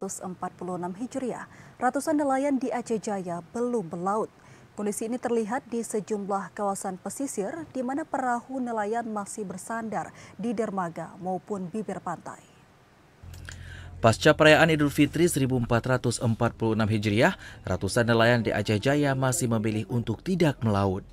1446 Hijriah, ratusan nelayan di Aceh Jaya belum melaut. Kondisi ini terlihat di sejumlah kawasan pesisir di mana perahu nelayan masih bersandar di dermaga maupun bibir pantai. Pasca perayaan Idul Fitri 1446 Hijriah, ratusan nelayan di Aceh Jaya masih memilih untuk tidak melaut.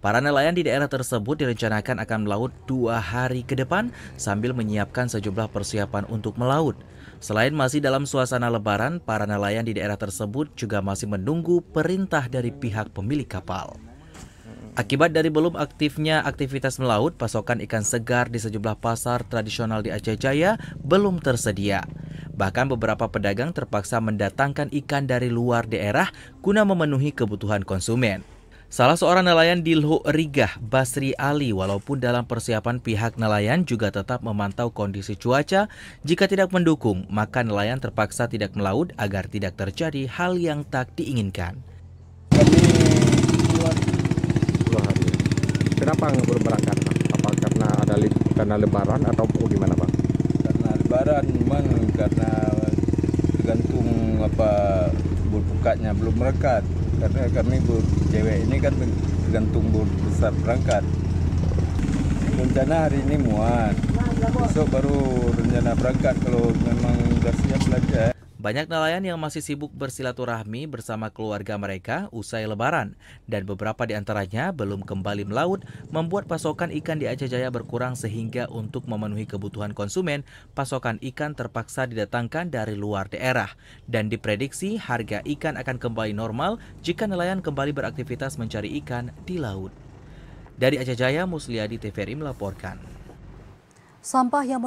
Para nelayan di daerah tersebut direncanakan akan melaut 2 hari ke depan sambil menyiapkan sejumlah persiapan untuk melaut. Selain masih dalam suasana lebaran, para nelayan di daerah tersebut juga masih menunggu perintah dari pihak pemilik kapal. Akibat dari belum aktifnya aktivitas melaut, pasokan ikan segar di sejumlah pasar tradisional di Aceh Jaya belum tersedia. Bahkan beberapa pedagang terpaksa mendatangkan ikan dari luar daerah guna memenuhi kebutuhan konsumen. Salah seorang nelayan di Lho Rigah, Basri Ali, walaupun dalam persiapan pihak nelayan juga tetap memantau kondisi cuaca. Jika tidak mendukung, maka nelayan terpaksa tidak melaut agar tidak terjadi hal yang tak diinginkan. Kami keluar 2 hari. Kenapa belum berangkat, Pak? Apa karena lebaran atau gimana, Pak? Karena lebaran, memang karena tergantung bukanya belum berangkat. Karena kami cewek ini kan tergantung besar berangkat. Rencana hari ini muat, besok baru rencana berangkat kalau memang sudah siap belajar. Banyak nelayan yang masih sibuk bersilaturahmi bersama keluarga mereka usai lebaran, dan beberapa di antaranya belum kembali melaut, membuat pasokan ikan di Aceh Jaya berkurang sehingga untuk memenuhi kebutuhan konsumen, pasokan ikan terpaksa didatangkan dari luar daerah. Dan diprediksi harga ikan akan kembali normal jika nelayan kembali beraktivitas mencari ikan di laut. Dari Aceh Jaya, Musliadi TVRI melaporkan. Sampah yang